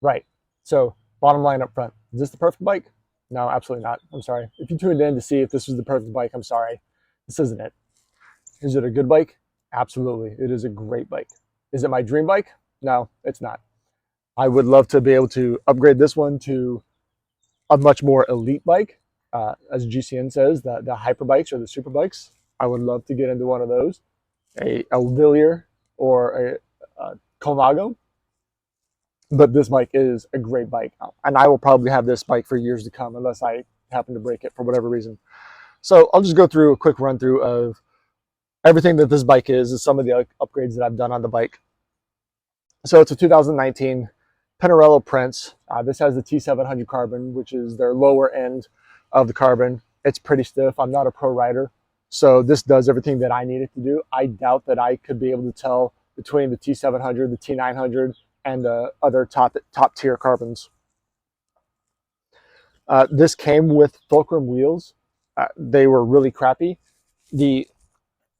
Right. So bottom line up front, is this the perfect bike? No, absolutely not. I'm sorry. If you tuned in to see if this was the perfect bike, I'm sorry. This isn't it. Is it a good bike? Absolutely. It is a great bike. Is it my dream bike? No, it's not. I would love to be able to upgrade this one to a much more elite bike. As GCN says, the hyper bikes or the super bikes. I would love to get into one of those, a Villier or a Colnago. But this bike is a great bike, and I will probably have this bike for years to come unless I happen to break it for whatever reason. So I'll just go through a quick run through of everything that this bike is and some of the upgrades that I've done on the bike. So it's a 2019 Pinarello Prince. This has the T700 carbon, which is their lower end of the carbon. It's pretty stiff. I'm not a pro rider, so this does everything that I need it to do. I doubt that I could be able to tell between the T700, the T900, and the other top tier carbons. This came with Fulcrum wheels. They were really crappy. The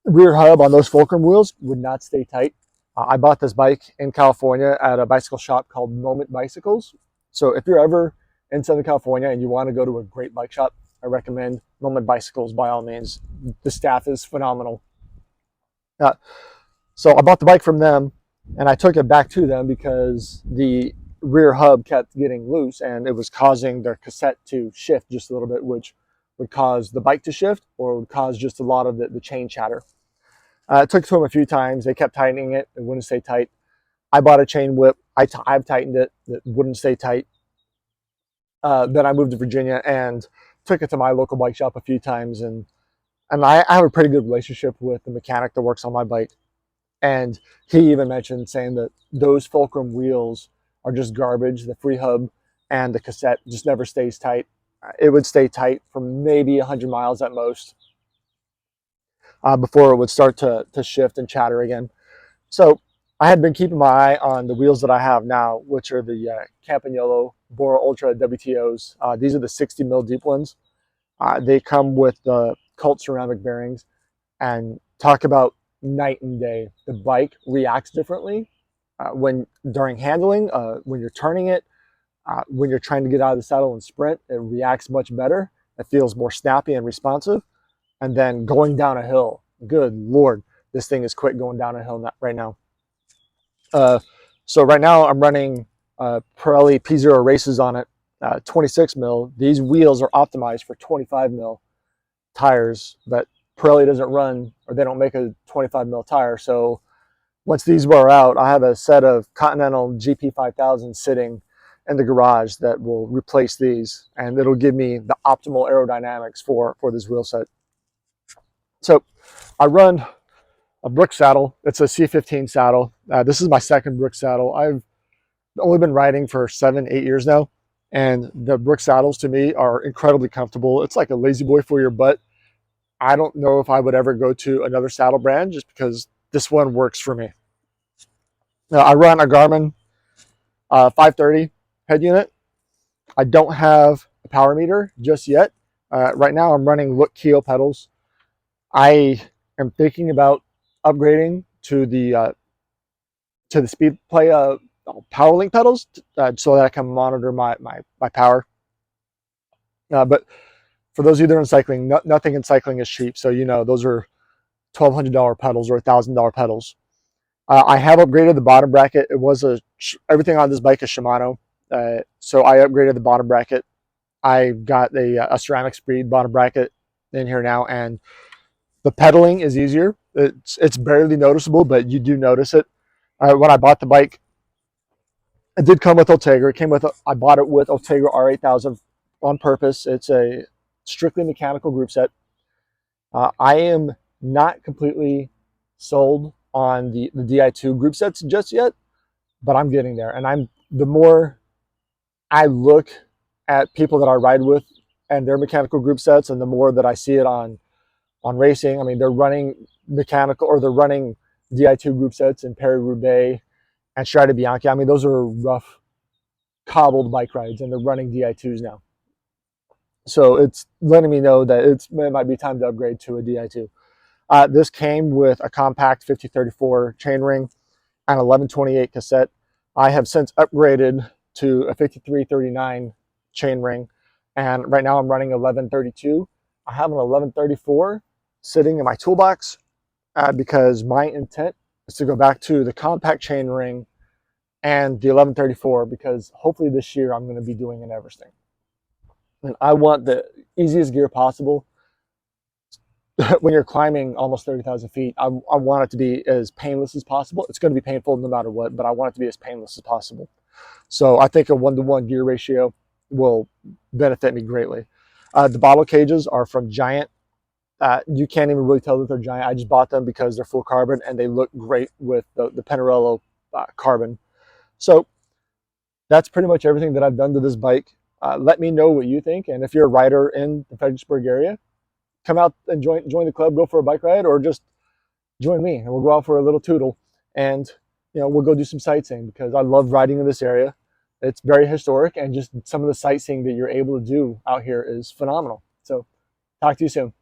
rear hub on those Fulcrum wheels would not stay tight. I bought this bike in California at a bicycle shop called Moment Bicycles. So if you're ever in Southern California and you want to go to a great bike shop, I recommend Moment Bicycles by all means. The staff is phenomenal. So I bought the bike from them and I took it back to them because the rear hub kept getting loose and it was causing their cassette to shift just a little bit, which would cause the bike to shift or would cause just a lot of the chain chatter. I took it to them a few times. They kept tightening it. It wouldn't stay tight. I bought a chain whip. I've tightened it. It wouldn't stay tight. Then I moved to Virginia and took it to my local bike shop a few times. And I have a pretty good relationship with the mechanic that works on my bike. And he even mentioned saying that those Fulcrum wheels are just garbage. The free hub and the cassette just never stays tight. It would stay tight for maybe 100 miles at most before it would start to shift and chatter again. So I had been keeping my eye on the wheels that I have now, which are the Campagnolo Bora Ultra WTOs. These are the 60 mil deep ones. They come with the Cult ceramic bearings, and talk about night and day. The bike reacts differently when during handling, when you're turning it, when you're trying to get out of the saddle and sprint. It reacts much better. It feels more snappy and responsive. And then going down a hill, good Lord, this thing is quick going down a hill right now. So right now I'm running Pirelli P0 races on it, 26 mil. These wheels are optimized for 25 mil tires, but Pirelli doesn't run, or they don't make a 25 mil tire. So once these wear out, I have a set of Continental GP5000 sitting in the garage that will replace these, and it'll give me the optimal aerodynamics for this wheel set. So I run a Brooks saddle. It's a C15 saddle. This is my second Brooks saddle. I've only been riding for 7-8 years now, and the Brooks saddles to me are incredibly comfortable. It's like a lazy boy for your butt. I don't know if I would ever go to another saddle brand just because this one works for me. Now, I run a Garmin 530 head unit. I don't have a power meter just yet. Right now I'm running Look Keo pedals. I am thinking about upgrading to the Speed Play PowerLink pedals so that I can monitor my power. But for those of you that are in cycling, nothing in cycling is cheap. So you know those are $1,200 pedals or $1,000 pedals. I have upgraded the bottom bracket. It was everything on this bike is Shimano, so I upgraded the bottom bracket. I got a ceramic Speed bottom bracket in here now, and the pedaling is easier. It's barely noticeable, but you do notice it. When I bought the bike, it did come with Ultegra. I bought it with Ultegra R8000 on purpose. It's a strictly mechanical group set. I am not completely sold on the Di2 group sets just yet, but I'm getting there. And the more I look at people that I ride with and their mechanical group sets, and the more that I see it on racing. I mean, they're running mechanical, or they're running Di2 group sets in Paris-Roubaix and Strade Bianche. I mean, those are rough, cobbled bike rides, and they're running Di2s now. So it's letting me know that it might be time to upgrade to a Di2. This came with a compact 5034 chainring and 1128 cassette. I have since upgraded to a 5339 chain ring, and right now I'm running 1132. I have an 1134 sitting in my toolbox because my intent is to go back to the compact chain ring and the 1134 because hopefully this year I'm going to be doing an Everesting. And I want the easiest gear possible. When you're climbing almost 30,000 feet, I want it to be as painless as possible. It's going to be painful no matter what, but I want it to be as painless as possible. So I think a 1-to-1 gear ratio will benefit me greatly. The bottle cages are from Giant. You can't even really tell that they're Giant. I just bought them because they're full carbon and they look great with the Pinarello carbon. So that's pretty much everything that I've done to this bike. Let me know what you think, and if you're a rider in the Fredericksburg area, come out and join the club, go for a bike ride, or just join me and we'll go out for a little tootle, and we'll go do some sightseeing because I love riding in this area. It's very historic, and just some of the sightseeing that you're able to do out here is phenomenal. So talk to you soon.